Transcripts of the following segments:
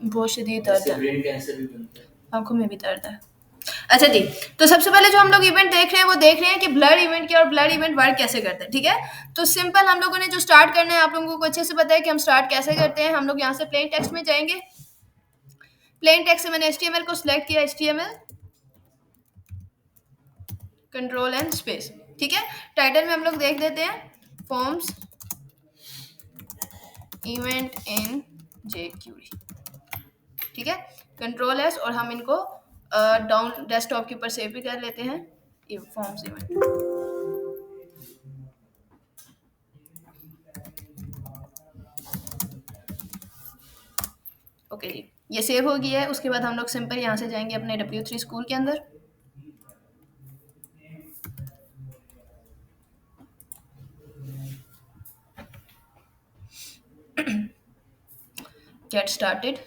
बहुत शदीद दर्द है, ब्रेन कैंसर भी बनता है, आंखों में भी दर्द है। अच्छा जी, तो सबसे पहले जो हम लोग इवेंट देख रहे हैं वो देख रहे हैं कि ब्लड इवेंट क्या और ब्लड इवेंट वर्क कैसे करते हैं। ठीक है, तो सिंपल हम लोगों ने जो स्टार्ट करना है, आप लोगों को अच्छे से पता है कि हम स्टार्ट कैसे करते हैं। हम लोग यहाँ से प्लेन टेक्स्ट में जाएंगे। प्लेन टेक्स्ट से मैंने HTML को सिलेक्ट किया, HTML कंट्रोल एंड स्पेस। ठीक है, टाइटल में हम लोग देख देते हैं फॉर्म्स इवेंट इन jQuery। ठीक है, कंट्रोल एस, और हम इनको डाउन डेस्कटॉप के ऊपर सेव भी कर लेते हैं, फॉर्म्स इवेंट। ओके जी, ये सेव हो गया है। उसके बाद हम लोग सिंपल यहाँ से जाएंगे अपने W3 स्कूल के अंदर। Get started.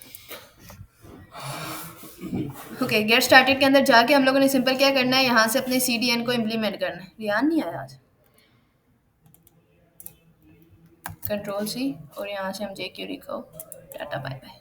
Okay, get started के अंदर जाके हम लोगों ने सिंपल क्या करना है, यहाँ से अपने CDN को इम्प्लीमेंट करना है। रियान नहीं आया आज, कंट्रोल C, और यहाँ से हम jQuery को टाटा बाय बाय।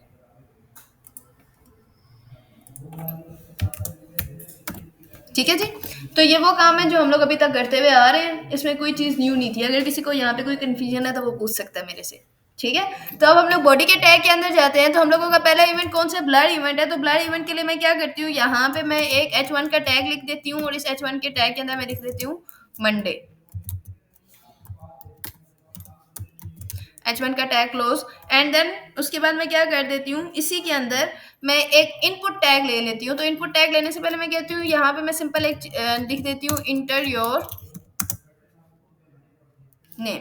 ठीक है जी, तो ये वो काम है जो हम लोग अभी तक करते हुए आ रहे हैं। इसमें कोई चीज़ न्यू नहीं थी। अगर किसी को यहाँ पे कोई कन्फ्यूजन है तो वो पूछ सकता है मेरे से। ठीक है, तो अब हम लोग बॉडी के टैग के अंदर जाते हैं। तो हम लोगों का पहला इवेंट कौन सा, ब्लड इवेंट है। तो ब्लड इवेंट के लिए मैं क्या करती हूँ, यहाँ पे मैं एक H1 का टैग लिख देती हूँ, और इस H1 के टैग के अंदर मैं लिख देती हूँ मंडे। H1 का टैग क्लोज, एंड देन उसके बाद मैं क्या कर देती हूँ, इसी के अंदर मैं एक इनपुट टैग ले लेती हूँ। तो इनपुट टैग लेने से पहले मैं कहती हूँ यहाँ पे मैं सिंपल एक लिख देती हूँ इंटर योर नेम।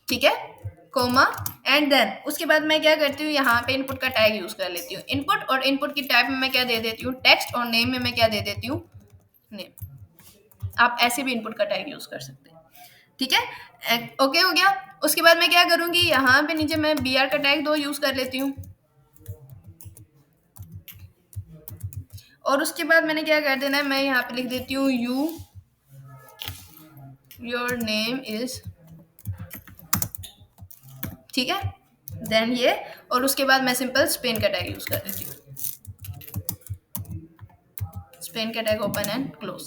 ठीक है, कोमा, एंड देन उसके बाद मैं क्या करती हूँ, यहाँ पे इनपुट का टैग यूज कर लेती हूँ इनपुट, और इनपुट की टाइप में मैं क्या दे देती हूँ टेक्स्ट, और नेम में मैं क्या दे देती हूँ नेम। आप ऐसे भी इनपुट का टैग यूज कर सकते हैं। ठीक है, ओके हो गया। उसके बाद मैं क्या करूंगी, यहाँ पे नीचे मैं BR का टैग 2 यूज कर लेती हूँ, और उसके बाद मैंने क्या कर देना है, मैं यहाँ पे लिख देती हूँ योर नेम इज। ठीक है, देन ये, और उसके बाद मैं सिंपल स्पेन का टैग यूज कर देती हूँ, स्पेन का टैग ओपन एंड क्लोज।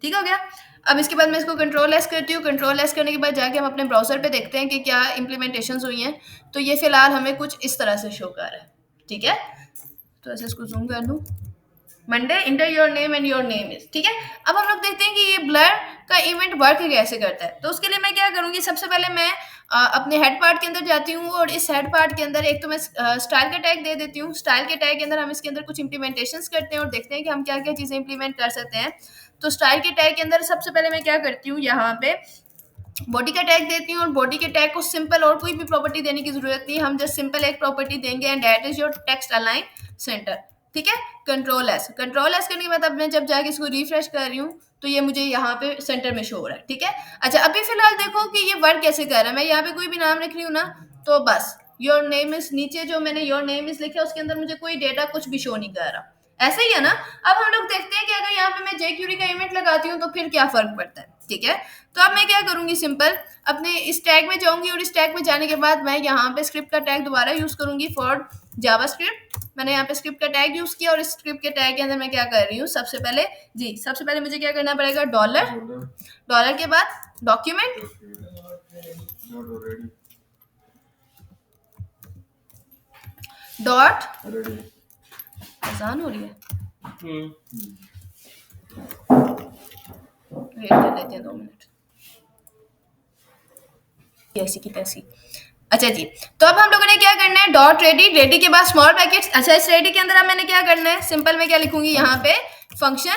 ठीक हो गया। अब इसके बाद मैं इसको कंट्रोल एस करती हूँ। कंट्रोल एस करने के बाद जाके हम अपने ब्राउजर पे देखते हैं कि क्या इम्प्लीमेंटेशंस हुई हैं। तो ये फिलहाल हमें कुछ इस तरह से शो कर रहा है। ठीक है, तो ऐसे इसको जूम कर लूँ, Monday inter your name and your name is. ठीक है, अब हम लोग देखते हैं कि ये ब्लर का इवेंट वर्क कैसे करता है। तो उसके लिए मैं क्या करूंगी, सबसे पहले मैं अपने हेड पार्ट के अंदर जाती हूँ, और इस हेड पार्ट के अंदर एक तो मैं स्टाइल का टैग दे देती हूँ। स्टाइल के टैग के अंदर हम इसके अंदर कुछ इंप्लीमेंटेशंस करते हैं और देखते हैं कि हम क्या क्या चीज़ें इंप्लीमेंट कर सकते हैं। तो स्टाइल के टैग के अंदर सबसे पहले मैं क्या करती हूँ, यहाँ पे बॉडी का टैग देती हूँ, और बॉडी के टैग को सिंपल और कोई भी प्रॉपर्टी देने की जरूरत नहीं, हम जस्ट सिंपल एक प्रॉपर्टी देंगे, and that is your text align centre. ठीक है, कंट्रोल एस करने के बाद अब मैं जब जाके इसको रिफ्रेश कर रही हूँ तो ये मुझे यहाँ पे सेंटर में शो हो रहा है। ठीक है, अच्छा अभी फिलहाल देखो कि ये वर्क कैसे कर रहा है। मैं यहाँ पे कोई भी नाम लिख रही हूँ ना, तो बस योर नेम इज, नीचे जो मैंने योर नेम इज लिखा है उसके अंदर मुझे कोई डेटा कुछ भी शो नहीं कर रहा। ऐसे ही है ना। अब हम लोग देखते हैं कि अगर यहाँ पे मैं jQuery का इवेंट लगाती हूँ तो फिर क्या फर्क पड़ता है। ठीक है, तो अब मैं क्या करूंगी, सिंपल अपने इस टैग में जाऊंगी, और इस टैग में जाने के बाद मैं यहाँ पे स्क्रिप्ट का टैग दोबारा यूज करूंगी फॉर जावास्क्रिप्ट। मैंने यहाँ पे स्क्रिप्ट का टैग यूज किया, और इस स्क्रिप्ट के टैग के अंदर मैं क्या कर रही हूँ, सबसे पहले मुझे क्या करना पड़ेगा, डॉलर के बाद डॉक्यूमेंट डॉट, आसान हो रही है, वेट कर लेते हैं 2 मिनट, ऐसी की तैसी। अच्छा जी, तो अब हम लोगों ने क्या करना है, डॉट रेडी के बाद स्मॉल ब्रैकेट्स। अच्छा, इस रेडी के अंदर अब मैंने क्या करना है, सिंपल मैं क्या लिखूंगी, यहाँ पे फंक्शन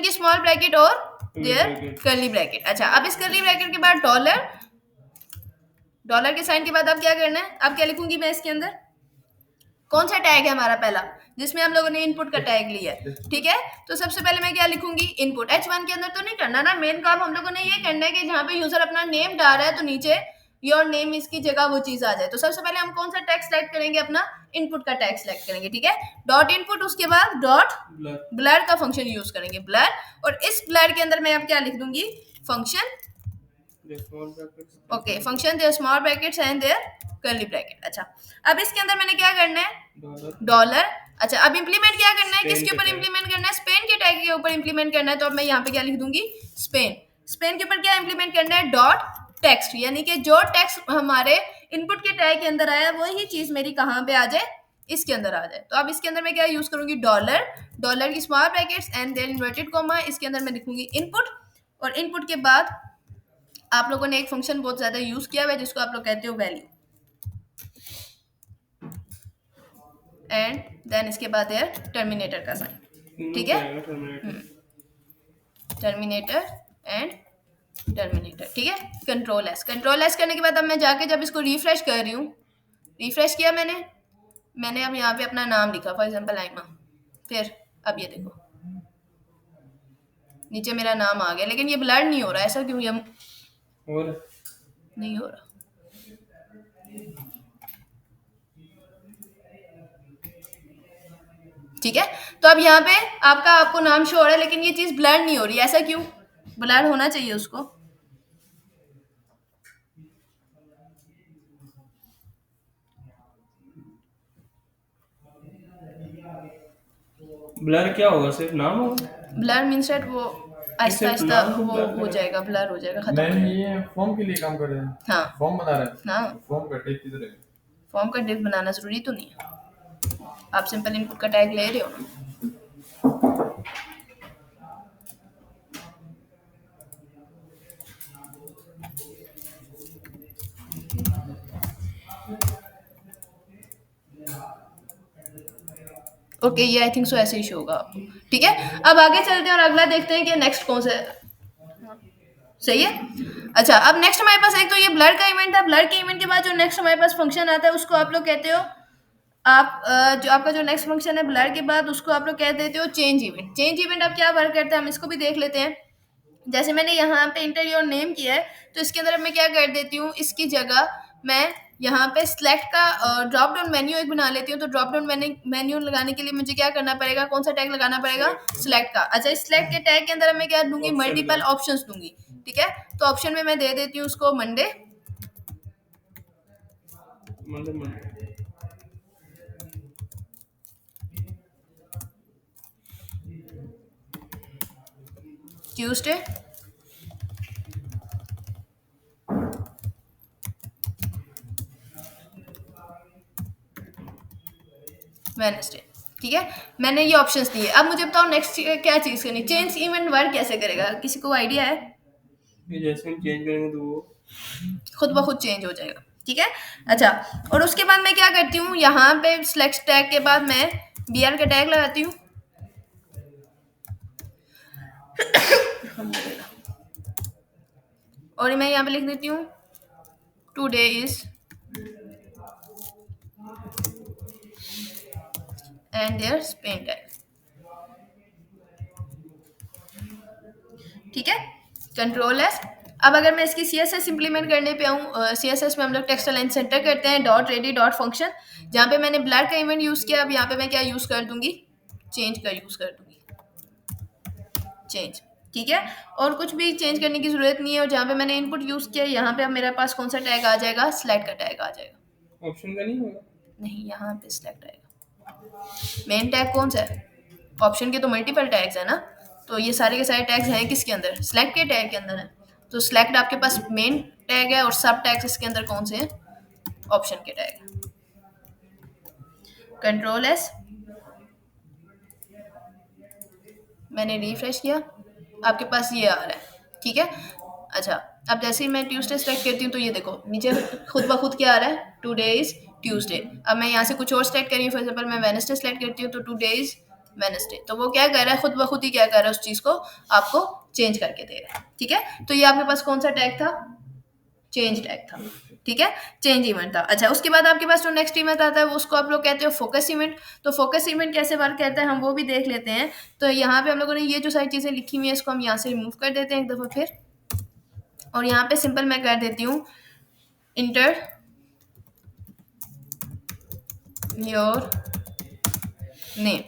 की स्मॉल ब्रैकेट और देयर कर्ली ब्रैकेट। अच्छा, अब इस कर्ली ब्रैकेट के बाद डॉलर के साइन के बाद अब क्या करना है, अब क्या लिखूंगी मैं इसके अंदर, कौन सा टैग है हमारा पहला जिसमें हम लोगों ने इनपुट का टैग लिया है। ठीक है, तो सबसे पहले मैं क्या लिखूंगी, इनपुट। H1 के अंदर तो नहीं करना ना, मेन काम हम लोगों ने ये करना है कि जहाँ पे यूजर अपना नेम डाल रहा है तो नीचे योर नेम इसकी जगह वो चीज आ जाए। तो सबसे पहले हम कौन सा टैग सेलेक्ट करेंगे, अपना इनपुट का टैग सेलेक्ट करेंगे। ठीक है, डॉट इनपुट, उसके बाद डॉट ब्लर का फंक्शन यूज करेंगे, ब्लर, और इस ब्लर के अंदर मैं अब क्या लिख दूंगी, function okay, function their small brackets and their curly bracket. अच्छा, अब इसके अंदर मैंने क्या करना है, डॉलर। अच्छा, अब इंप्लीमेंट क्या करना है, किसके ऊपर इंप्लीमेंट करना है, स्पेन के टैग के ऊपर इंप्लीमेंट करना है। तो अब मैं यहाँ पे क्या लिख दूंगी, स्पेन। स्पेन के ऊपर क्या इंप्लीमेंट करना है, डॉट टेक्स्ट, यानी कि जो टेक्स्ट हमारे इनपुट के टैग के अंदर आया वही चीज मेरी कहाँ पे आ जाए, इसके अंदर आ जाए। तो अब इसके अंदर मैं क्या यूज करूंगी, डॉलर, डॉलर की small brackets and then inverted comma, इसके अंदर मैं लिखूंगी इनपुट, और इनपुट के बाद आप लोगों ने एक फंक्शन बहुत ज्यादा यूज किया हुआ है जिसको आप लोग कहते हो वैल्यू, एंड देन इसके बाद है टर्मिनेटर का साइन। ठीक है, टर्मिनेटर एंड टर्मिनेटर। ठीक है, कंट्रोल एस, कंट्रोल एस करने के बाद अब मैं जाके जब इसको रिफ्रेश कर रही हूँ, रिफ्रेश किया मैंने अब यहाँ पे अपना नाम लिखा, फॉर एग्जांपल आइमा। फिर अब ये देखो नीचे मेरा नाम आ गया, लेकिन ये ब्लर नहीं हो रहा, ऐसा क्यों, ये नहीं हो रहा। ठीक है, तो अब यहाँ पे आपको नाम शो हो रहा है, लेकिन ये चीज ब्लर नहीं हो रही, ऐसा क्यों, ब्लर होना चाहिए उसको। ब्लर क्या होगा, सिर्फ नाम होगा, ब्लर मीन्स दैट वो आहिस्ता आहिस्ता वो हो जाएगा, ब्लर हो जाएगा, खत्म हो जाएगा। ये फॉर्म के लिए काम कर रहे हैं, हाँ, फॉर्म बना रहे हैं। हाँ, फॉर्म का टेक किधर है, फॉर्म का डिफ बनाना जरूरी तो नहीं है, आप सिंपल इनपुट का टैग ले रहे हो ना। ओके, ये आई थिंक सो ऐसे ही शो होगा आपको। ठीक है, अब आगे चलते हैं और अगला देखते हैं कि नेक्स्ट कौन सा है। सही है। अच्छा, अब नेक्स्ट हमारे पास एक तो ये ब्लर का इवेंट था, ब्लर के इवेंट के बाद जो नेक्स्ट हमारे पास फंक्शन आता है उसको आप लोग कहते हो, आप जो आपका जो नेक्स्ट फंक्शन है ब्लर के बाद, उसको आप लोग कह देते हो चेंज इवेंट। चेंज इवेंट अब क्या वर्क करता है, हम इसको भी देख लेते हैं। जैसे मैंने यहाँ पे इंटर योर नेम किया है, तो इसके अंदर मैं क्या कर देती हूँ, इसकी जगह मैं यहाँ पे सिलेक्ट का ड्रॉप डाउन मेन्यू एक बना लेती हूँ। तो ड्रॉप डाउन मेन्यू लगाने के लिए मुझे क्या करना पड़ेगा, कौन सा टैग लगाना पड़ेगा, सिलेक्ट का। अच्छा, इस सिलेक्ट के टैग के अंदर मैं क्या दूंगी, मल्टीपल ऑप्शंस दूंगी। ठीक है, तो ऑप्शन में मैं दे देती हूँ उसको मंडे, ट्यूसडे, वेडनेसडे। ठीक है, मैंने ये ऑप्शंस दिए। अब मुझे बताओ नेक्स्ट क्या चीज करनी, चेंज इवेंट वर्क कैसे करेगा, किसी को आइडिया है। ये जैसे हम चेंज करेंगे तो वो खुद ब खुद चेंज हो जाएगा। ठीक है, अच्छा, और उसके बाद मैं क्या करती हूँ, यहाँ पे सिलेक्ट टैग के बाद मैं br का टैग लगाती हूँ और मैं यहाँ पे लिख देती हूँ today is and their span tag. ठीक है, कंट्रोल एस। अब अगर मैं इसकी CSS इंप्लीमेंट करने पे आऊँ, CSS में हम लोग टेक्स्ट अलाइन सेंटर करते हैं, डॉट रेडी डॉट फंक्शन, जहाँ पे मैंने ब्लर का इवेंट यूज किया। अब यहाँ पे मैं क्या यूज कर दूंगी, चेंज का यूज कर दूंगी, चेंज। ठीक है, और कुछ भी चेंज करने की जरूरत नहीं है। और जहाँ पे मैंने इनपुट यूज किया, यहाँ पे अब मेरे पास कौन सा टैग आ जाएगा, सिलेक्ट का टैग आ जाएगा। ऑप्शन का नहीं होगा, नहीं, यहाँ पे सिलेक्ट आएगा। मेन टैग कौन सा है, ऑप्शन के तो मल्टीपल टैग्स है ना, तो ये सारे के सारे टैग्स हैं किसके अंदर, सिलेक्ट के टैग के अंदर है। तो सिलेक्ट आपके पास मेन टैग है और सब टैग्स इसके अंदर कौन से हैं, ऑप्शन के टैग। कंट्रोल एस, मैंने रिफ्रेश किया, आपके पास ये आ रहा है। ठीक है, अच्छा, अब जैसे ही मैं ट्यूसडे सेलेक्ट करती हूँ तो ये देखो नीचे खुद ब खुद क्या आ रहा है, टुडे इज ट्यूसडे। अब मैं यहाँ से कुछ और सेलेक्ट करी हूँ, फॉर एग्जाम्पल मैं वेडनेसडे सेलेक्ट करती हूँ, तो टुडे इज वेडनेसडे। तो वो क्या कर रहा है, खुद ब खुद ही क्या कर रहा है, उस चीज़ को आपको चेंज करके दे रहा है। ठीक है, तो ये आपके पास कौन सा टैग था, चेंज टैग था। ठीक है, चेंज इवेंट था। अच्छा, उसके बाद आपके पास जो नेक्स्ट इवेंट आता है वो उसको आप लोग कहते हो फोकस इवेंट। तो फोकस इवेंट कैसे वर्क करता है हम वो भी देख लेते हैं। तो यहाँ पे हम लोगों ने ये जो सारी चीज़ें लिखी हुई है इसको हम यहाँ से रिमूव कर देते हैं एक दफ़ा फिर, और यहाँ पे सिंपल मैं कर देती हूँ इंटर योर नेम।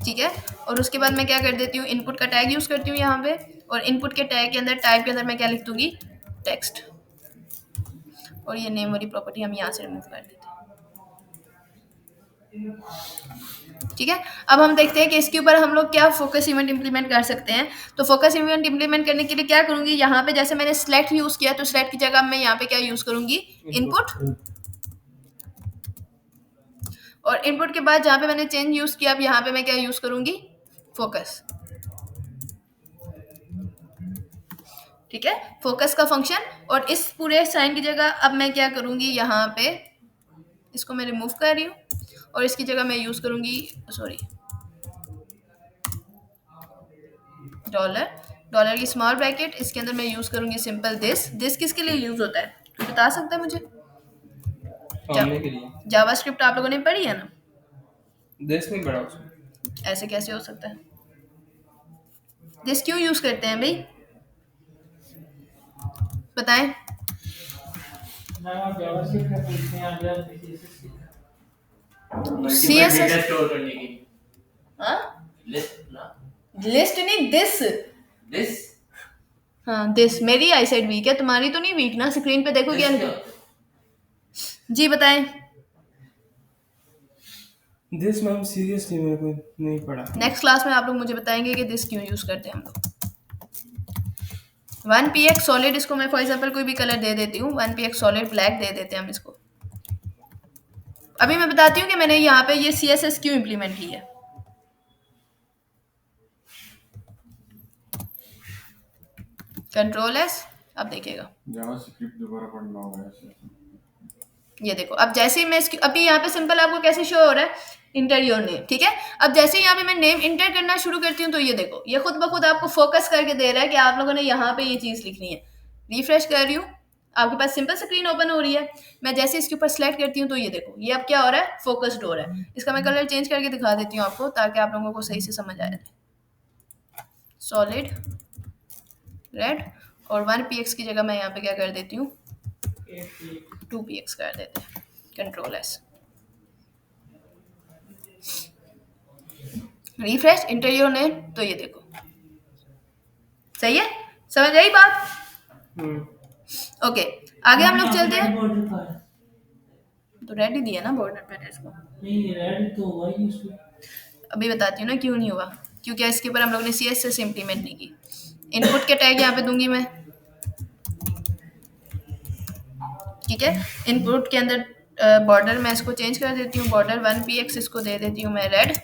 ठीक है, और उसके बाद मैं क्या कर देती हूँ, इनपुट का टैग यूज़ करती हूँ यहाँ पे, और इनपुट के टैग के अंदर टाइप के अंदर मैं क्या लिख दूंगी, टेक्स्ट। और ये नेम वाली प्रॉपर्टी हम यहाँ से रिमूव कर देते हैं। ठीक है, अब हम देखते हैं कि इसके ऊपर हम लोग क्या फोकस इवेंट इंप्लीमेंट कर सकते हैं। तो फोकस इवेंट इंप्लीमेंट करने के लिए क्या करूंगी, यहाँ पे जैसे मैंने सिलेक्ट यूज किया तो सिलेक्ट की जगह मैं यहाँ पे क्या यूज करूंगी, इनपुट। और इनपुट के बाद जहाँ पे मैंने चेंज यूज किया, अब यहाँ पे मैं क्या यूज करूंगी, फोकस। ठीक है, फोकस का फंक्शन। और इस पूरे साइन की जगह अब मैं क्या करूंगी, यहाँ पे इसको मैं रिमूव कर रही हूँ और इसकी जगह मैं यूज करूंगी, सॉरी, डॉलर। डॉलर की स्मॉल ब्रैकेट, इसके अंदर मैं यूज करूंगी सिंपल दिस। दिस किसके लिए यूज होता है, कोई बता सकता है मुझे? सामने के लिए जावास्क्रिप्ट आप लोगों ने पढ़ी है ना, देश में बड़ा उसमें। ऐसे कैसे हो सकता है? दिस क्यों यूज करते हैं भाई, बताएं। CSS स्टोर करने की हाँ, लिस्ट ना, लिस्ट नहीं, दिस। दिस हाँ दिस। मेरी आईसाइट वीक है, तुम्हारी तो नहीं वीक ना, स्क्रीन पे देखो क्या लिखा। जी बताएं। दिस मैम सीरियसली मेरे को नहीं पड़ा। नेक्स्ट क्लास में आप लोग मुझे बताएंगे कि दिस क्यों यूज करते हैं हम लोग। 1px सॉलिड, इसको मैं फॉर एग्जांपल कोई भी कलर दे देती हूँ, 1px सॉलिड ब्लैक दे देते हैं हम इसको। अभी मैं बताती हूँ कि मैंने यहाँ पे ये CSS क्यों इंप्लीमेंट की है। कंट्रोल एस, अब देखिएगा, जावास्क्रिप्ट दोबारा पढ़ना होगा ऐसे। ये देखो, अब जैसे ही मैं इसकी, अभी यहाँ पे सिंपल आपको कैसे शो हो रहा है, इंटर योर नेम। ठीक है, अब जैसे ही यहाँ पे मैं नेम इंटर करना शुरू करती हूँ तो ये देखो, ये खुद ब खुद आपको फोकस करके दे रहा है कि आप लोगों ने यहाँ पे ये चीज लिखनी है। रिफ्रेश कर रही हूँ, आपके पास सिंपल स्क्रीन ओपन हो रही है। मैं जैसे इसके ऊपर सेलेक्ट करती हूँ तो ये देखो, ये अब क्या हो रहा है, फोकस्ड हो रहा है। इसका मैं कलर चेंज करके दिखा देती हूँ आपको, ताकि आप लोगों को सही से समझ आ जाए। सॉलिड रेड, और 1px की जगह मैं यहाँ पे क्या कर देती हूँ, 2px कर देते हैं। Control S, refresh, inter your name, तो ये देखो सही है, समझ आई बात। ओके, आगे हम लोग चलते हैं। तो रेड ही दिया ना बॉर्डर पर इसको, नहीं रेड तो हुआ ही उसमें। अभी बताती हूँ ना क्यों नहीं हुआ, क्योंकि इसके ऊपर हम लोग ने CSS इंप्लीमेंट नहीं की। इनपुट के टैग यहाँ पे दूंगी मैं, ठीक है। इनपुट के अंदर बॉर्डर मैं इसको चेंज कर देती हूँ, बॉर्डर 1px, इसको दे देती हूँ मैं रेड,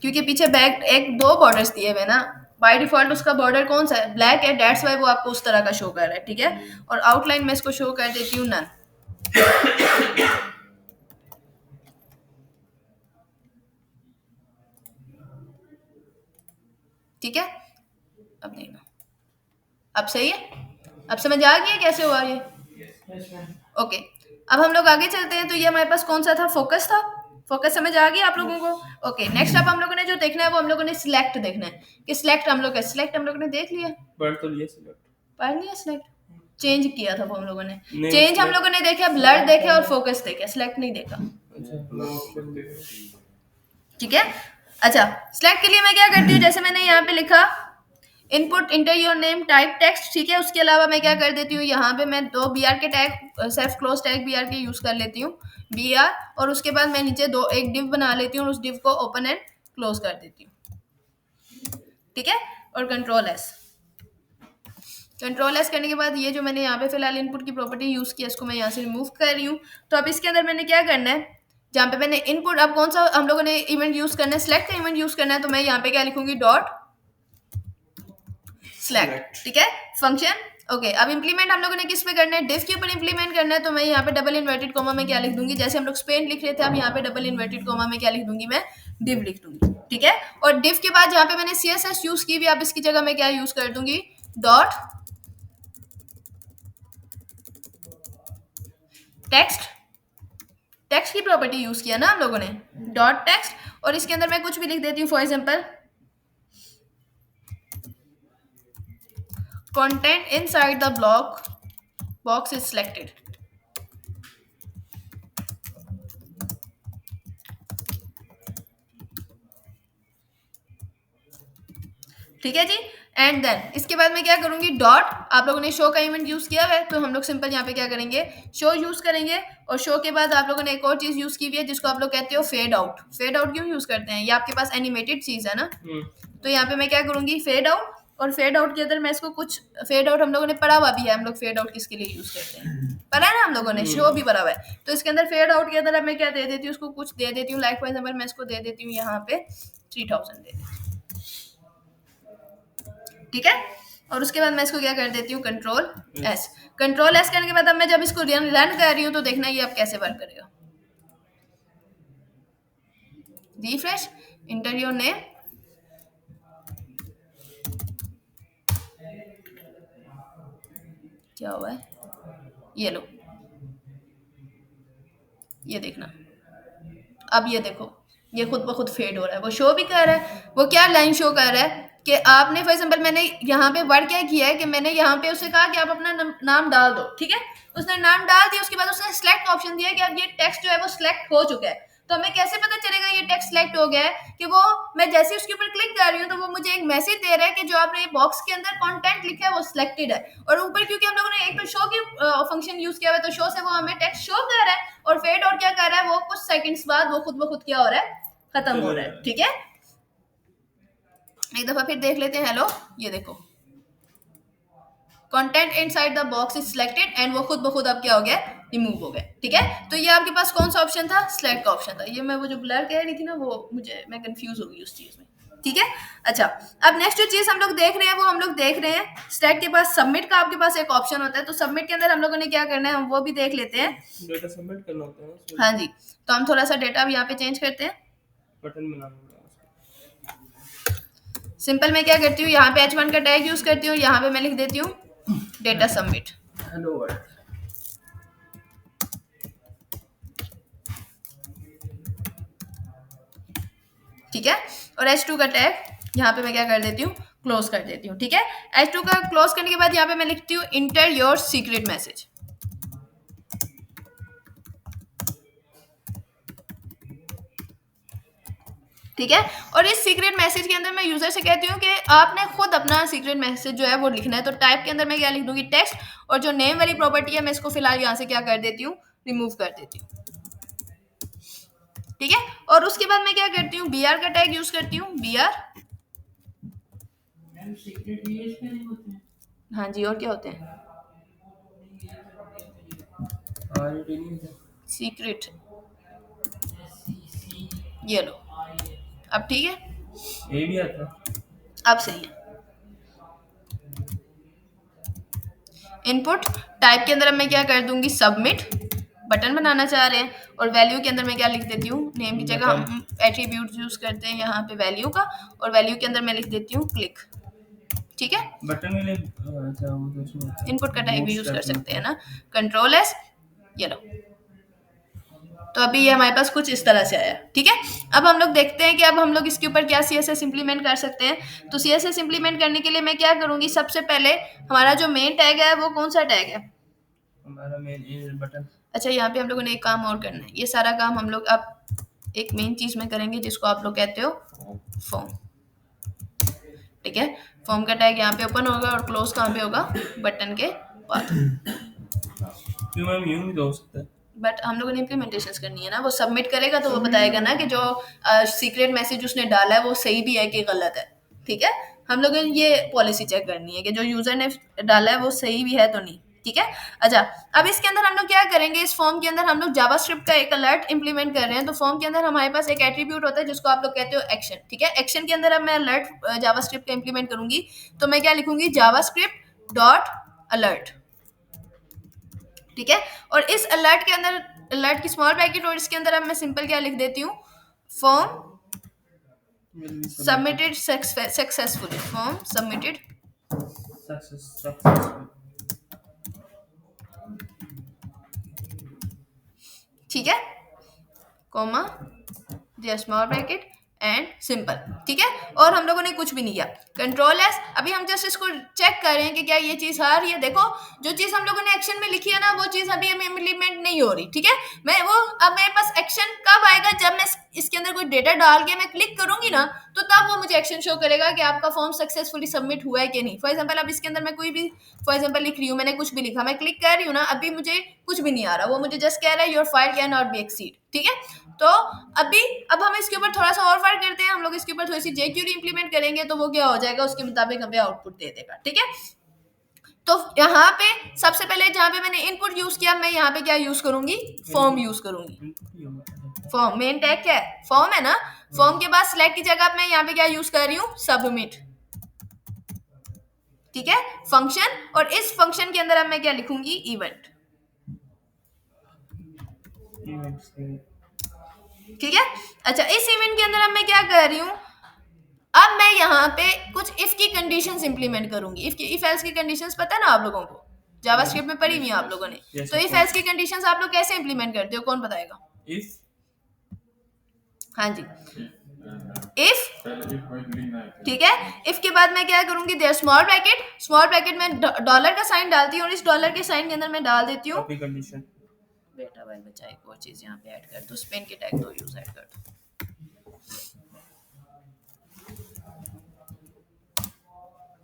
क्योंकि पीछे बैक एक दो बॉर्डर्स दिए हुए ना, बाय डिफॉल्ट उसका बॉर्डर कौन सा है, ब्लैक है, दैट्स वाई वो आपको उस तरह का शो कर रहा है। ठीक है, और आउटलाइन में इसको शो कर देती हूँ नन। ठीक है, अब देखना, अब सही है, अब समझ आ गया कैसे हुआ ये। ओके, अब हम लोग आगे चलते हैं। तो ये हमारे पास कौन सा था, फोकस था। फोकस समझ आ गया आप लोगों को। ओके, नेक्स्ट अब हम लोगों ने जो देखना है वो हम लोगों ने सिलेक्ट देखना है कि सिलेक्ट हम लोग ने देख लिया, पढ़ तो लिया सिलेक्ट, पढ़ लिया। सिलेक्ट चेंज किया था वो हम लोगों ने, नहीं, चेंज हम select- लोगों ने देखा, ब्लर देखे और फोकस देखे, सिलेक्ट नहीं देखा। ठीक है, अच्छा, सिलेक्ट के लिए मैं क्या करती हूँ, जैसे मैंने यहाँ पे लिखा input inter your name type text, ठीक है। उसके अलावा मैं क्या कर देती हूँ, यहाँ पे मैं दो BR के tag, self close tag BR के यूज कर लेती हूँ, BR, और उसके बाद मैं नीचे एक डिव बना लेती हूँ और उस डिव को ओपन एंड क्लोज कर देती हूँ। ठीक है, और कंट्रोल एस करने के बाद ये जो मैंने यहाँ पे फिलहाल इनपुट की प्रॉपर्टी यूज की, इसको मैं यहाँ से रिमूव कर रही हूँ। तो अब इसके अंदर मैंने क्या करना है, जहाँ पे मैंने इनपुट, अब कौन सा हम लोगों ने इवेंट यूज करना है, सिलेक्ट का इवेंट यूज करना है, तो मैं यहाँ पे क्या लिखूंगी, डॉट सिलेक्ट। ठीक है, फंक्शन। ओके, अब इंप्लीमेंट हम लोगों ने किस पे करना है, डिव के ऊपर इंप्लीमेंट करना है। तो मैं यहाँ पे डबल इन्वर्टेड कोमा में क्या लिख दूंगी, जैसे हम लोग स्पेन लिख रहे थे, अब यहाँ पे डबल इन्वर्टेड कोमा में क्या लिख दूंगी, मैं डिव लिख दूंगी। ठीक है, और डिव के बाद जहाँ पे मैंने CSS यूज की भी, अब इसकी जगह मैं क्या यूज कर दूंगी, डॉट टेक्स्ट। टेक्स्ट की प्रॉपर्टी यूज किया ना हम लोगों ने, डॉट टेक्स्ट, और इसके अंदर मैं कुछ भी लिख देती हूँ, for example content inside the block box is selected। ठीक है जी। एंड देन इसके बाद मैं क्या करूंगी, डॉट, आप लोगों ने शो का इवेंट यूज किया है तो हम लोग सिंपल यहाँ पे क्या करेंगे, शो यूज करेंगे। और शो के बाद आप लोगों ने एक और चीज यूज की हुई है जिसको आप लोग कहते हो फेड आउट। फेड आउट क्यों यूज करते हैं, ये आपके पास एनिमेटेड चीज है ना, तो यहाँ पे मैं क्या करूंगी, फेड आउट। और फेड आउट के अंदर मैं इसको कुछ, फेड आउट हम लोगों ने पढ़ा हुआ भी है, हम लोग फेड आउट किसके लिए यूज करते हैं पढ़ा है ना हम लोगों ने, शो भी पढ़ा हुआ है। तो इसके अंदर फेड आउट के अंदर मैं क्या दे देती हूँ, उसको कुछ दे देती हूँ, लाइक फॉर एग्जाम्पल मैं इसको दे देती हूँ यहाँ पे 3000 दे देती हूँ, ठीक है। और उसके बाद मैं इसको क्या कर देती हूँ, कंट्रोल एस। कंट्रोल एस करने के बाद अब मैं जब इसको रन कर रही हूँ तो देखना ये अब कैसे वर्क करेगा। रिफ्रेश, इंटर योर नेम, क्या हुआ है, ये लो, ये देखना, अब ये देखो ये खुद ब खुद फेड हो रहा है, वो शो भी कर रहा है, वो क्या लाइन शो कर रहा है कि आपने फॉर एग्जाम्पल मैंने यहाँ पे वर्ड क्या किया है कि मैंने यहाँ पे उसे कहा कि आप अपना नाम डाल दो, ठीक है। उसने नाम डाल दिया, उसके बाद उसने सिलेक्ट ऑप्शन दिया कि अब ये टेक्स्ट जो है वो सिलेक्ट हो चुका है। तो हमें कैसे पता चलेगा ये टेक्स्ट सिलेक्ट हो गया है, कि वो मैं जैसे ही उसके ऊपर क्लिक कर रही हूँ तो वो मुझे एक मैसेज दे रहा है कि जो आपने बॉक्स के अंदर कंटेंट लिखा है वो सिलेक्टेड है। और ऊपर क्योंकि हम लोगों ने एक तो शो की फंक्शन यूज किया हुआ है तो शो से वो हमें टेक्स्ट शो कर रहा है, और फेड और क्या कर रहा है, वो कुछ सेकंड्स बाद वो खुद ब खुद क्या हो रहा है, खत्म हो रहा है, ठीक है। एक दफा फिर देख लेते हैं, हेलो, ये देखो content inside the box is selected and वो खुद ब खुद अब क्या हो गया, रिमूव हो गया, ठीक है। तो ये आपके पास कौन सा ऑप्शन था, सिलेक्ट का ऑप्शन था। ये मैं वो जो ब्लर कह रही थी ना, वो मैं कंफ्यूज हो गई उस चीज में, ठीक है। अच्छा, अब नेक्स्ट जो चीज हम लोग देख रहे हैं वो हम लोग देख रहे हैं स्टैक के पास सबमिट का आपके पास एक ऑप्शन होता है, तो सबमिट के अंदर हम लोगों ने क्या करना है हम वो भी देख लेते हैं। डेटा सबमिट करना होता है ना, हाँ जी, तो हम थोड़ा सा डेटा भी यहाँ पे चेंज करते हैं। बटन बनाना होता है सिंपल मैं क्या करती हूँ, यहाँ पे H1 का टैग यूज करती हूँ, यहाँ पे मैं लिख देती हूँ डेटा सबमिट, हेलो वर्ल्ड। ठीक है। और H2 का टैग यहाँ पे मैं क्या कर देती हूँ, क्लोज कर देती हूँ, ठीक है। H2 का क्लोज करने के बाद यहाँ पे मैं लिखती हूँ इंटर योर सीक्रेट मैसेज, ठीक है। और इस सीक्रेट मैसेज के अंदर मैं यूजर से कहती हूँ कि आपने खुद अपना सीक्रेट मैसेज जो है वो लिखना है। तो टाइप के अंदर मैं क्या लिख दूंगी, टेक्स्ट, और जो नेम वाली प्रॉपर्टी है मैं इसको फिलहाल यहाँ से क्या कर देती हूँ, रिमूव कर देती हूँ, ठीक है। और उसके बाद मैं क्या करती हूँ, br का टैग यूज करती हूँ, br, हाँ जी, और क्या होते हैं, सीक्रेट, ये लो, अब ठीक है, ये भी आता है। अब सही है। इनपुट टाइप के अंदर अब मैं क्या कर दूंगी, सबमिट, बटन बनाना चाह रहे हैं। और वैल्यू के अंदर मैं क्या लिख देती हूँ, नेम की जगह हम एट्रीब्यूट यूज करते हैं यहाँ पे वैल्यू का, और वैल्यू के अंदर मैं लिख देती हूँ क्लिक, ठीक है। बटन में ले, अच्छा वो तो उसमें इनपुट का टाइप भी यूज कर bootstrap में सकते हैं ना, कंट्रोल एस, ये लो। तो अभी ये हमारे पास कुछ इस तरह से आया, ठीक है। अब हम लोग देखते हैं कि अब हम लोग इसके ऊपर क्या CSS इंप्लीमेंट कर सकते हैं। तो CSS इंप्लीमेंट करने के लिए मैं क्या करूंगी, सबसे पहले हमारा जो मेन टैग है वो कौन सा टैग है, हमारा मेन बटन। अच्छा, यहाँ पे हम लोगों ने एक काम और करना है, ये सारा काम हम लोग अब एक मेन चीज में करेंगे जिसको आप लोग कहते हो फॉर्म, ठीक है। फॉर्म का टैग यहाँ पे ओपन होगा और क्लोज कहाँ पे होगा, बटन के बाद। क्यों मैम, यूं भी तो हो सकता है। बट हम लोगों ने इम्प्लीमेंटेशन करनी है ना, वो सबमिट करेगा तो वो बताएगा ना कि जो सीक्रेट मैसेज उसने डाला है वो सही भी है कि गलत है, ठीक है। हम लोगों ने ये पॉलिसी चेक करनी है कि जो यूजर ने डाला है वो सही भी है तो नहीं, ठीक है। अच्छा, अब इसके अंदर हम लोग क्या करेंगे, इस फॉर्म के अंदर हम लोग जावास्क्रिप्ट का एक अलर्ट इंप्लीमेंट कर रहे हैं। तो फॉर्म के अंदर हमारे पास एक एट्रीब्यूट होता है जिसको आप लोग कहते हो एक्शन, ठीक है। एक्शन के अंदर अब मैं अलर्ट जावास्क्रिप्ट का इंप्लीमेंट करूंगी, तो मैं क्या लिखूंगी, जावास्क्रिप्ट डॉट अलर्ट, ठीक है। और इस अलर्ट के अंदर, अलर्ट की स्मॉल ब्रैकेट, और इसके अंदर अब मैं सिंपल क्या लिख देती हूँ, form submitted successfully, form submitted, ठीक है, कॉमा, दिया स्मॉल ब्रैकेट, एंड सिंपल, ठीक है। और हम लोगों ने कुछ भी नहीं किया। कंट्रोल एस, अभी हम जस्ट इसको चेक कर रहे हैं कि क्या ये चीज आ रही है। देखो जो चीज हम लोगों ने एक्शन में लिखी है ना, वो चीज अभी हमें इम्प्लीमेंट नहीं हो रही, ठीक है। मैं वो अब मेरे पास एक्शन कब आएगा, जब मैं इसके अंदर कोई डेटा डाल के मैं क्लिक करूंगी ना, तो तब वो मुझे एक्शन शो करेगा कि आपका फॉर्म सक्सेसफुली सबमिट हुआ है कि नहीं। फॉर एग्जाम्पल अब इसके अंदर मैं कोई भी फॉर एग्जाम्पल लिख रही हूँ, मैंने कुछ भी लिखा, मैं क्लिक कर रही हूँ ना, अभी मुझे कुछ भी नहीं आ रहा, वो मुझे जस्ट कह रहा है your file can not be exceed, ठीक है। तो अब हम इसके ऊपर थोड़ा सा और वर्क करते हैं। हम लोग इसके ऊपर थोड़ी सी जेक्यूरी इंप्लीमेंट करेंगे, तो वो क्या हो जाएगा, उसके मुताबिक हमें आउटपुट दे देगा, ठीक है। तो यहाँ पे सबसे पहले जहाँ पे मैंने इनपुट यूज किया, मैं यहाँ पे क्या यूज करूंगी, फॉर्म यूज करूंगी। फॉर्म मेन टैग क्या है, फॉर्म है ना। फॉर्म के बाद सिलेक्ट की जगह मैं यहाँ पे क्या यूज कर रही हूँ, सबमिट, ठीक है, फंक्शन। और इस फंक्शन के अंदर अब मैं क्या लिखूंगी, इवेंट, ठीक है। अच्छा, इस इवेंट के अंदर अब मैं क्या कर रही हूँ, अब मैं यहाँ पे कुछ इफ की कंडीशंस इंप्लीमेंट करूंगी। इफ एल्स की कंडीशंस पता है ना आप लोगों को, जावास्क्रिप्ट में पढ़ी हुई है आप लोगों ने। तो इफ एल्स की कंडीशंस आप लोग कैसे इंप्लीमेंट करते हो, कौन बताएगा? इफ, हाँ जी, इफ, ठीक है। इफ के बाद मैं क्या करूंगी, their small bracket, small bracket में डॉलर का साइन डालती हूँ, और इस डॉलर के साइन के अंदर मैं डाल देती हूँ कंडीशन। बेटा वाइल बच्चा, एक और चीज यहाँ पे ऐड कर दो, स्पेन के टैग 2 यूज ऐड कर दो,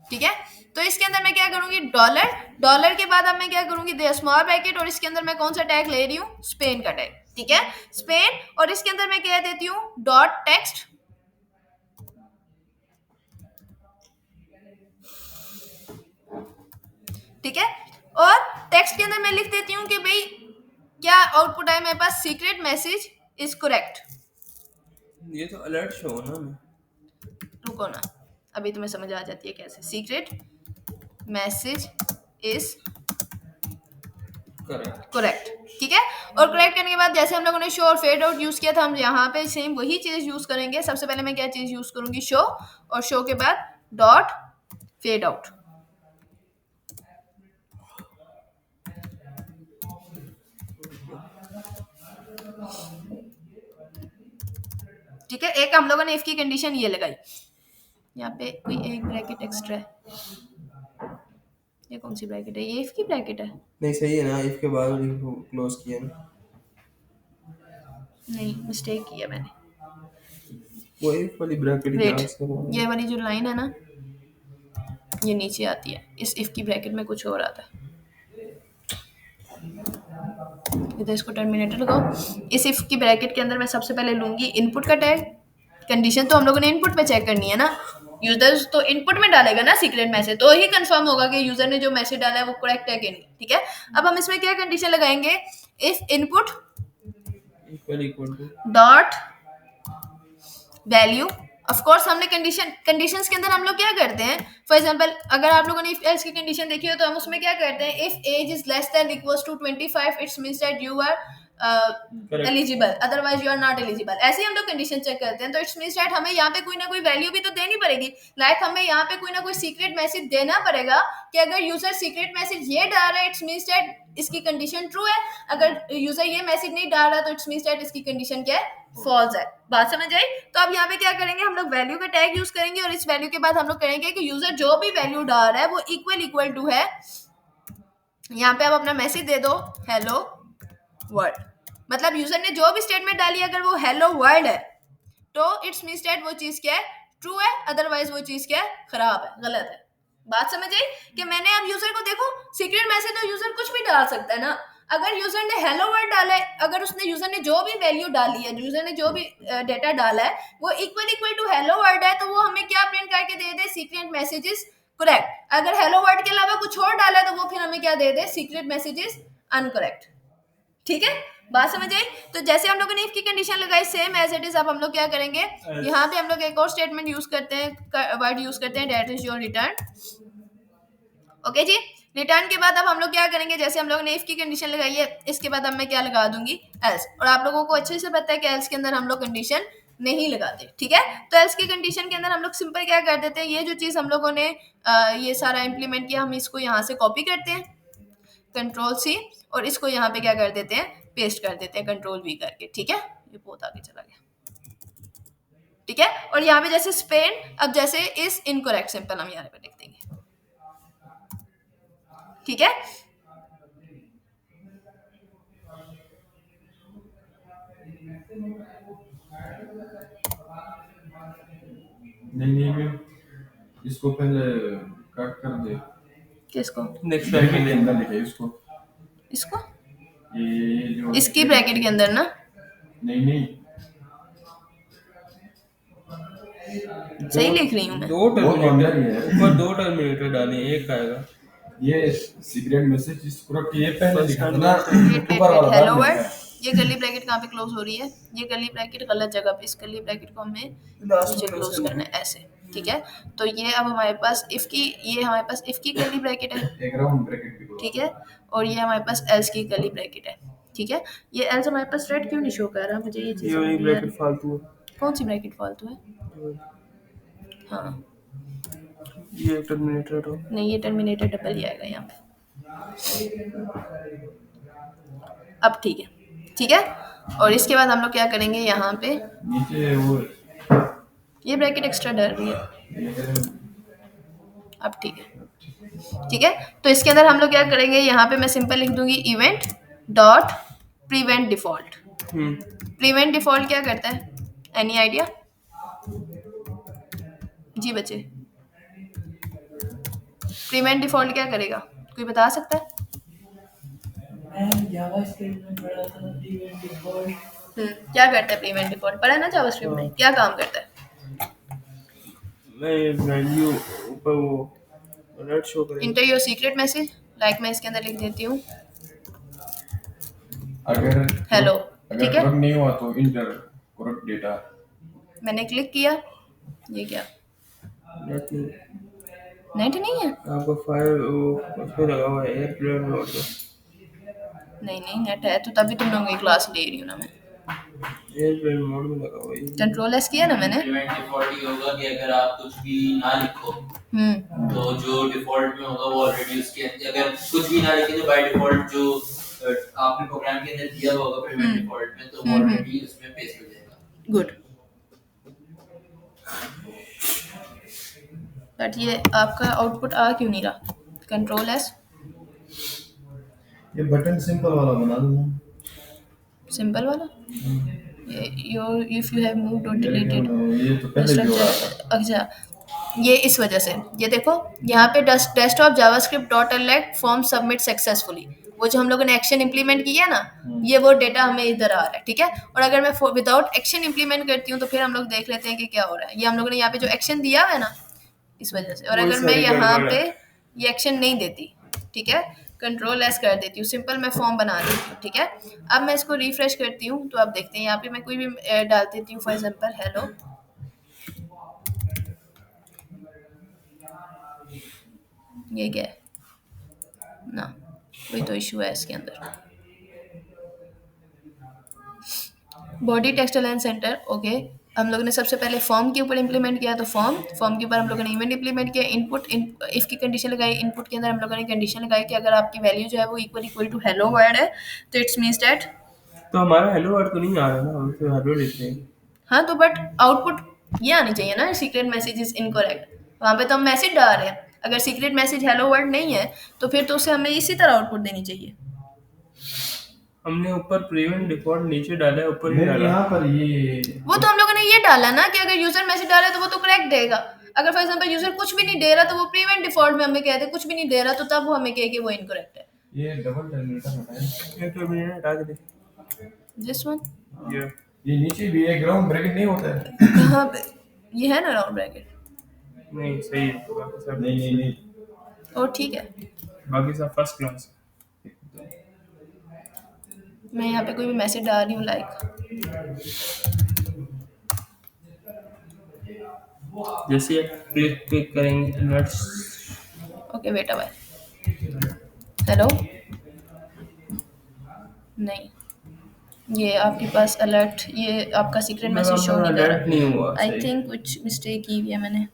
ठीक है। तो इसके अंदर मैं क्या करूंगी, डॉलर, डॉलर के बाद अब मैं क्या करूंगी, देयर स्मॉल ब्रैकेट, और इसके अंदर मैं कौन सा टैग ले रही हूँ, स्पेन का टैग, ठीक है, स्पेन। और इसके अंदर मैं कह देती हूँ डॉट टेक्स्ट, ठीक है। और टेक्स्ट के अंदर मैं लिख देती हूँ कि भाई क्या आउटपुट आया मेरे पास, सीक्रेट मैसेज इज करेक्ट। ये तो अलर्ट शो ना हमें। रुको ना, अभी तुम्हें समझ आ जाती है कैसे, सीक्रेट मैसेज इज करेक्ट, ठीक है। और करेक्ट करने के बाद जैसे हम लोगों ने शो और फेड आउट यूज किया था, हम यहाँ पे सेम वही चीज यूज करेंगे। सबसे पहले मैं क्या चीज यूज करूंगी, शो, और शो के बाद डॉट फेड आउट, ठीक है। एक हम लोगों ने इफ की कंडीशन ये लगाई, यहाँ पे कोई एक ब्रैकेट एक्स्ट्रा है, ये कौन सी ब्रैकेट है, ये इफ की ब्रैकेट है, नहीं सही है ना, इफ के बाद क्लोज किया ना, नहीं मिस्टेक किया मैंने, वो इफ वाली ब्रैकेट वेट, क्या उसका ये वाली जो लाइन है ना, ये नीचे आती है, इस इफ की ब्रैकेट में कुछ और आता है, इधर इसको टर्मिनेटर लगाओ। इस इफ की ब्रैकेट के अंदर मैं सबसे पहले लूंगी इनपुट का टैग, कंडीशन तो हम लोगों ने इनपुट में चेक करनी है ना, यूजर तो इनपुट में डालेगा ना सीक्रेट मैसेज, तो ही कंफर्म होगा कि यूजर ने जो मैसेज डाला है वो करेक्ट है कि नहीं, ठीक है। अब हम इसमें क्या कंडीशन लगाएंगे, if input equal to dot value. Of course हमने कंडीशंस के अंदर हम लोग क्या करते हैं, फॉर एग्जांपल अगर आप लोगों ने इफ एल्स की कंडीशन देखी हो, तो हम उसमें क्या करते हैं, if age is less than equals to 25 it's means that you are eligible, otherwise you are not eligible, ऐसे ही हम लोग कंडीशन चेक करते हैं। तो इट्स मींस दैट हमें यहाँ पे कोई ना कोई वैल्यू भी तो देनी पड़ेगी, लाइक हमें यहाँ पे कोई ना कोई सीक्रेट मैसेज देना पड़ेगा कि अगर यूजर सीक्रेट मैसेज ये डाल रहा है, इट्स मींस दैट इसकी कंडीशन ट्रू है, अगर यूजर ये मैसेज नहीं डाल रहा तो इट्स मींस दैट इसकी कंडीशन क्या है, फॉल्स है। बात समझ आई? तो अब यहाँ पे क्या करेंगे, हम लोग वैल्यू का टैग यूज करेंगे, और इस वैल्यू के बाद हम लोग करेंगे कि यूजर जो भी वैल्यू डाल रहा है वो इक्वल टू है, यहाँ पे आप अपना मैसेज दे दो हेलो वर्ल्ड, मतलब यूजर ने जो भी स्टेटमेंट डाली अगर वो हेलो वर्ल्ड है, तो इट्स मींस दैट वो चीज क्या है, ट्रू है, अदरवाइज वो चीज क्या है, खराब है, गलत है। बात समझ आई कि मैंने अब यूजर को, देखो सीक्रेट मैसेज तो यूजर कुछ भी डाल सकता है ना, अगर यूजर ने हेलो वर्ल्ड डाला है, अगर उसने यूजर ने जो भी वैल्यू डाली है, यूजर ने जो भी डेटा डाला है वो इक्वल टू हेलो वर्ल्ड है, तो वो हमें क्या प्रिंट करके दे दे, सीक्रेट मैसेजेस करेक्ट। अगर हेलो वर्ल्ड के अलावा कुछ और डाला है तो वो फिर हमें क्या दे दे, सीक्रेट मैसेजेस अनकरेक्ट, ठीक है। बात समझ आई? तो जैसे हम लोगों ने इफ की कंडीशन लगाई, सेम एज इट इज अब हम लोग क्या करेंगे, यहाँ पे हम लोग एक और स्टेटमेंट यूज करते हैं, वर्ड यूज करते हैं, that is your return, okay जी। रिटर्न के बाद अब हम लोग क्या करेंगे, जैसे हम लोग ने इफ की कंडीशन लगाई है, इसके बाद अब मैं क्या लगा दूंगी, एल्स, और आप लोगों को अच्छे से पता है कि एल्स के अंदर हम लोग कंडीशन नहीं लगाते, ठीक है। तो एल्स की कंडीशन के अंदर हम लोग सिंपल क्या कर देते हैं, ये जो चीज हम लोगों ने ये सारा इंप्लीमेंट किया, हम इसको यहाँ से कॉपी करते हैं, कंट्रोल सी, और इसको यहाँ पे क्या कर देते हैं, पेस्ट कर देते हैं, कंट्रोल वी करके, ठीक है। ये बहुत आगे चला गया, ठीक है। और यहाँ पे जैसे स्पेन, अब जैसे इज इनकरेक्ट सिंपल हम यहाँ पे लिख देंगे, ठीक है। नहीं नहीं नहीं, इसको पहले कट कर दे। किसको? नेक्स्ट ब्रैकेट के अंदर लिखे इसको, इसको ये जो इसकी ब्रैकेट के अंदर ना, नहीं नहीं, सही लिख रही हूँ मैं। दो वो तो अंदर ही टर्मिनेटर है। ऊपर, दो टर्मिनेटर डाले, एक आएगा ये सीक्रेट मैसेज इसको रख के ये पहले First लिखा था time ना, वेट ऊपर वाला हेलो बाद में वर्ड, लिखा है। ये कर्ली ब्रैकेट कहाँ पे क्लोज हो रही है? ये कर्ली ब्रैकेट गलत जगह पे, इस कर्ली ब्रैकेट को हमें नीचे क्लोज करना है ऐसे, ठीक है। तो ये अब हमारे पास इफ की, ये हमारे पास इफ की कर्ली ब्रैकेट है, एक राउंड ब्रैकेट भी ठीक है। और ये हमारे पास एल्स की कर्ली ब्रैकेट है, ठीक है। ये एल्स हमारे पास रेड क्यों नहीं शो कर रहा? मुझे ये चीज ये समझ वाली नहीं आ ब्रैकेट रही। फालतू है। कौन सी ब्रैकेट फालतू है? हाँ ये टर्मिनेटर हो, नहीं, ये टर्मिनेटर डबल ही आएगा यहाँ पे। अब ठीक है, ठीक है। और इसके बाद हम लोग क्या करेंगे, यहाँ पे नीचे वो ये ब्रैकेट एक्स्ट्रा डल रही है। ये अब ठीक है, ठीक है। तो इसके अंदर हम लोग क्या करेंगे, यहाँ पे मैं सिंपल लिख दूंगी event dot prevent default. Prevent default क्या करता है? Any idea? जी बच्चे, प्रीवेंट डिफॉल्ट क्या करेगा, कोई बता सकता है? क्या करता है प्रीवेंट डिफॉल्ट? पढ़ा है ना जावास्क्रिप्ट में, क्या काम करता है? मैं वैल्यू ऊपर वो अलर्ट शो करेगा। Inter your secret message, like मैं इसके अंदर लिख देती हूँ अगर हेलो, अगर ठीक है। करेक्ट नहीं हुआ तो इंटर करेक्ट डेटा। मैंने क्लिक किया, ये क्या नेट नहीं, नेट नहीं है? आपका फाइल वो उसमें लगा हुआ है, एयरप्लेन मोड पे। नहीं नहीं, नेट है तो तभी तुम लोगों की क्लास ले रही हूँ ना मैं। एयरप्लेन मोड में लगा हुआ है ये। कंट्रोल एस किया ना मैंने। प्रीवेंट डिफॉल्ट ये होगा कि अगर आप कुछ भी ना लिखो तो जो डिफॉल्ट में होगा वो ऑलरेडी उसके अगर कुछ भी ना लिखे तो बाय डिफॉल्ट जो आपने प्रोग्राम के अंदर दिया हुआ होगा प्रीवेंट डिफॉल्ट में तो वो ऑलरेडी उसमें पेस्ट हो जाएगा। गुड। बट ये आपका आउटपुट आ क्यों नहीं रहा? कंट्रोल एस, ये बटन सिंपल वाला बना दूँ। सिंपल वाला, your if you have moved और डिलीटेड ये तो पहले भी हो रहा था। अच्छा, ये इस वजह से, ये देखो यहाँ पे desktop JavaScript dot alert form submit successfully, वो जो हम लोगों ने एक्शन इंप्लीमेंट किया ना, ये वो डेटा हमें इधर आ रहा है, ठीक है। और अगर मैं विदाउट एक्शन इंप्लीमेंट करती हूँ तो फिर हम लोग देख लेते हैं कि क्या हो रहा है। ये हम लोगों ने यहाँ पे जो एक्शन दिया हुआ है ना, इस वजह से। और वो अगर मैं सारी यहाँ गड़बड़ पे है। ये एक्शन नहीं देती, ठीक है, कंट्रोल एस कर देती हूँ, सिंपल मैं फॉर्म बना देती हूँ, ठीक है। अब मैं इसको रिफ्रेश करती हूँ तो आप देखते हैं यहाँ पे मैं कोई भी डाल देती हूँ, फॉर एग्जाम्पल हेलो, ये क्या है ना, कोई तो इशू है इसके अंदर। Body text align centre, okay. हम लोगों ने सबसे पहले फॉर्म के ऊपर इंप्लीमेंट किया, तो फॉर्म के ऊपर हम लोगों ने इवेंट इंप्लीमेंट किया। इनपुट इफ की कंडीशन लगाई, इनपुट के अंदर हम लोगों ने कंडीशन लगाई कि अगर आपकी वैल्यू जो है वो इक्वल टू हेलो वर्ड है तो इट्स मीन्स दैट, तो हमारा हेलो वर्ड तो नहीं आ रहा ना, हम तो हेलो लिख रहे हैं। हाँ तो बट आउटपुट ये आनी चाहिए ना, सीक्रेट मैसेज इज इनकरेक्ट, वहाँ पे तो हम मैसेज डाल रहे हैं। अगर सीक्रेट मैसेज हेलो वर्ड नहीं है तो फिर तो उसे हमें इसी तरह आउटपुट देनी चाहिए। हमने ऊपर प्रीवेंट डिफॉल्ट नीचे डाला है, ऊपर नहीं मैं डाला। यहाँ पर ये वो तो हम लोगों ने ये डाला ना कि अगर यूजर मैसेज डाला है तो वो तो करेक्ट देगा। अगर फॉर एग्जांपल यूजर कुछ भी नहीं दे रहा तो वो प्रीवेंट डिफॉल्ट में हमें कहते कुछ भी नहीं दे रहा, तो तब वो हमें कहे कि वो इनकरेक्ट है। ये डबल टर्मिनेटर हटाएं। एक टर्मिनेटर हटा के दे। दिस वन ये नीचे भी एक राउंड ब्रैकेट नहीं होता है। कहाँ पे? ये है ना राउंड ब्रैकेट, नहीं सही है, बाकी सब नहीं नहीं नहीं, और ठीक है। बाकी सब फर्स्ट क्लास। मैं यहाँ पे कोई भी मैसेज डाल रही हूँ लाइक, जैसे ये क्लिक करेंगे alerts, okay wait a hello, नहीं ये आपके पास अलर्ट, ये आपका सीक्रेट मैसेज शो नहीं कर अलर्ट नहीं हुआ रहा। आई सही। थिंक कुछ मिस्टेक की हुई है मैंने।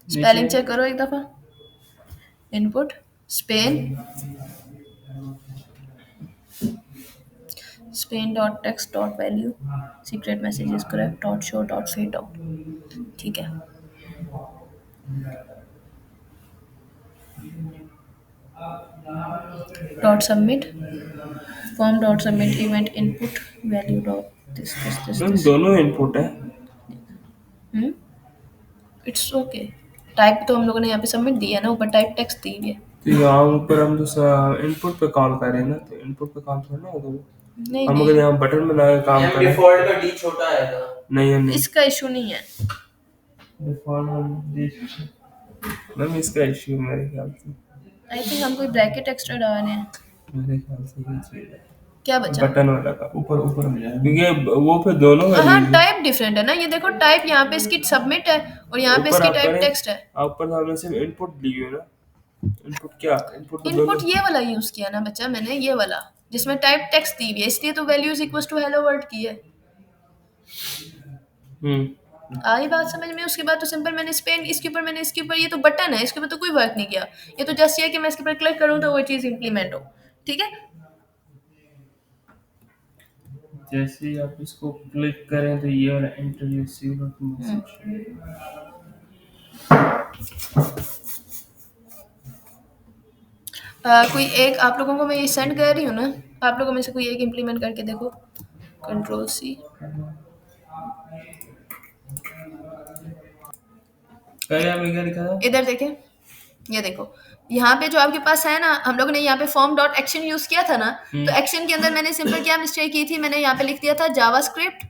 स्पेलिंग चेक करो एक दफ़ा, input Spain spain.text.value secret message is correct .show.fade out, ठीक है। .submit form.submit event input value dot this दोनों इनपुट है। It's okay. टाइप तो हम लोगों ने यहाँ पे सबमिट दिया ना, ऊपर टाइप टेक्स्ट दी है। तो यहाँ ऊपर हम तो इनपुट पे काम कर रहे हैं ना, तो इनपुट पे काम करना होगा वो। नहीं हम अगर यहाँ बटन में लगा काम मैम कर रहे हैं, डिफॉल्ट का डी छोटा आएगा। नहीं इसका इशू नहीं है। डिफॉल्ट मैम इसका इश्यू मेरे ख्याल से, आई थिंक हम कोई ब्रैकेट एक्स्ट्रा डालने हैं। मेरे ख्याल से ये चीज़ है। क्या बचा? बटन वाला का ऊपर में जाए। क्योंकि वो पे दोनों हाँ values हैं। टाइप डिफरेंट है ना, ये देखो टाइप यहाँ पे इसकी सबमिट है और यहाँ पे ऊपर इसकी आप टाइप करें, टेक्स्ट है। आप ऊपर हमने सिर्फ इनपुट ली है ना, इनपुट क्या इनपुट तो इनपुट दोनों। ये वाला यूज किया ना बच्चा मैंने, ये वाला जिसमें टाइप टेक्स्ट दी हुई है, इसलिए तो values equal to hello world की है। आई बात समझ में? उसके बाद तो सिंपल मैंने स्पेन इसके ऊपर, मैंने इसके ऊपर, ये तो बटन है, इसके ऊपर तो कोई वर्क नहीं किया। ये तो जस्ट ये कि मैं इसके ऊपर क्लिक करूँ तो वो चीज़ इंप्लीमेंट हो, ठीक है। जैसे ही आप इसको क्लिक करें तो ये वाला इंट्रोड्यूस कोई एक आप लोगों को मैं ये सेंड कर रही हूँ ना, आप लोगों में से कोई एक इम्प्लीमेंट करके देखो। Ctrl+C क्या लिखा था? इधर देखें, ये देखो यहाँ पे जो आपके पास है ना, हम लोगों ने यहाँ पे फॉर्म डॉट एक्शन यूज किया था ना, तो एक्शन के अंदर मैंने सिंपल क्या मिस्टेक की थी, मैंने यहाँ पे लिख दिया था जावास्क्रिप्ट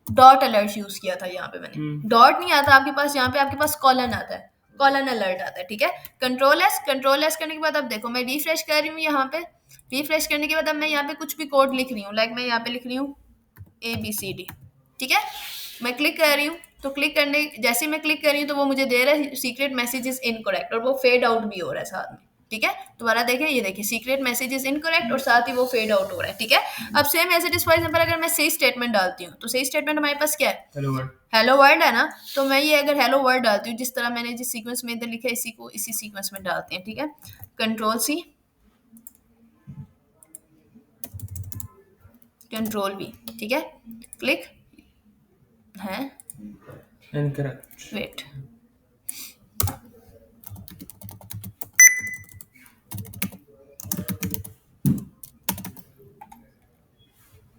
डॉट अलर्ट यूज किया था। यहाँ पे मैंने डॉट नहीं आता आपके पास, यहाँ पे आपके पास कॉलन आता है, कॉलन अलर्ट आता है, ठीक है। कंट्रोल एस करने के बाद अब देखो मैं रिफ्रेश कर रही हूँ, यहाँ पे रिफ्रेश करने के बाद अब मैं यहाँ पे कुछ भी कोड लिख रही हूँ, लाइक मैं यहाँ पे लिख रही हूँ ABCD, ठीक है। मैं क्लिक कर रही हूँ, तो क्लिक करने जैसे मैं क्लिक कर रही हूँ तो वो मुझे दे रहा है सीक्रेट मैसेज इज इनकरेक्ट, और वो फेड आउट भी हो रहा है साथ में, ठीक है। दोबारा देखें, ये देखिए सीक्रेट मैसेज इज इनकरेक्ट और साथ ही वो फेड आउट हो रहा है, ठीक है। अब same as it is, for example अगर मैं सही स्टेटमेंट डालती हूँ, तो सही स्टेटमेंट हमारे पास क्या है, हेलो वर्ल्ड है ना, तो मैं ये अगर हेलो वर्ल्ड डालती हूँ, जिस तरह मैंने जिस सीक्वेंस में इधर लिखा है इसी को इसी सीक्वेंस में डालते हैं, ठीक है। Ctrl+C Ctrl+V, ठीक है। क्लिक है incorrect, wait,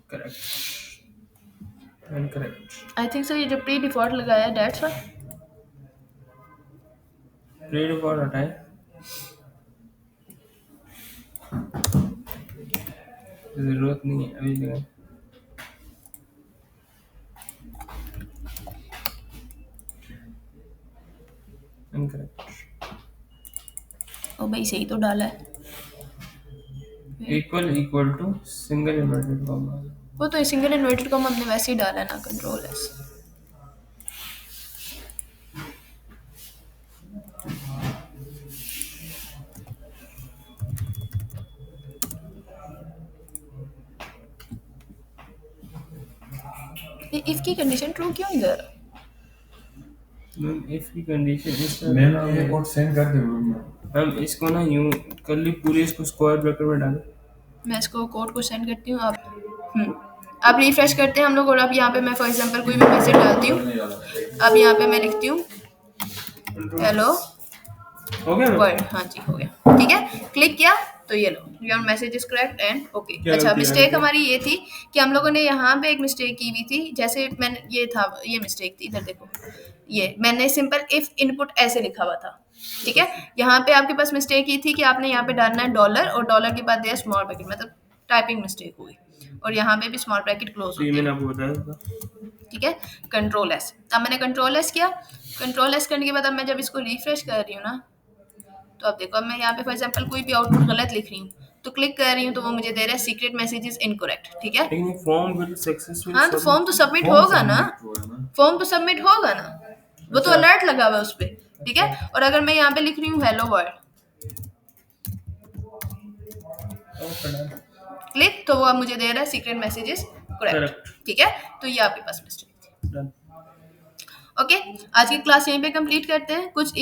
correct, incorrect. I think sir ये जो प्री डिफॉल्ट लगाया दैट्स व्हाई प्री डिफॉल्ट हटाएं, जरूरत नहीं है अभी लगाएं। इनकरेक्ट, ओ भाई सही तो डाला है, equal to single inverted comma. वो तो सिंगल इन्वर्टेड कॉमा हमने वैसे ही डाला है ना, Ctrl+S। इफ की कंडीशन ट्रू क्यों इधर? मैम इफ की कंडीशन इस मैंने ये कोड सेंड कर दिया मैम, इसको ना यूं कर ली पूरी, इसको स्क्वायर ब्रैकेट में डालें। मैं इसको कोड को सेंड करती हूँ, आप रिफ्रेश करते हैं हम लोग, और अब यहाँ पे मैं फॉर एग्जांपल कोई भी मैसेज डालती हूँ, अब यहाँ पे मैं लिखती हूँ हेलो हो गया वर्ड, हाँ जी हो गया, ठीक है। क्लिक किया तो ये लो your message is correct and okay. अच्छा मिस्टेक हमारी ये थी कि हम लोगों ने यहाँ पे एक मिस्टेक की हुई थी, जैसे मैंने ये मिस्टेक थी, इधर देखो ये मैंने सिंपल इफ इनपुट ऐसे लिखा हुआ था, ठीक है। यहाँ पे आपके पास मिस्टेक ये थी कि आपने यहाँ पे डालना है डॉलर, और डॉलर के बाद दिया स्मॉल ब्रैकेट, मतलब टाइपिंग मिस्टेक हुई, और यहाँ पे भी स्मॉल ब्रैकेट क्लोज ये मैंने आपको बताया था, ठीक है। Ctrl+S, अब मैंने Ctrl+S किया, Ctrl+S करने के बाद अब मैं जब इसको रिफ्रेश कर रही हूँ ना, तो अब देखो अब मैं यहाँ पे फॉर एग्जांपल कोई भी आउटपुट गलत लिख रही हूँ, तो क्लिक कर रही हूँ तो वो मुझे दे रहा है सीक्रेट मैसेज इज इनकरेक्ट, ठीक है। लेकिन फॉर्म विल सक्सेसफुल। हाँ तो फॉर्म तो सबमिट होगा ना, फॉर्म तो सबमिट होगा ना, वो तो अलर्ट लगा हुआ है उस पर, ठीक है। और अगर मैं यहाँ पे लिख रही हूँ हेलो वर्ल्ड, क्लिक, तो वो अब मुझे दे रहा है सीक्रेट मैसेज इज करेक्ट, ठीक है। तो ये आपके पास मिस्टेक थी, ओके। आज की क्लास यहीं पे कंप्लीट करते हैं। कुछ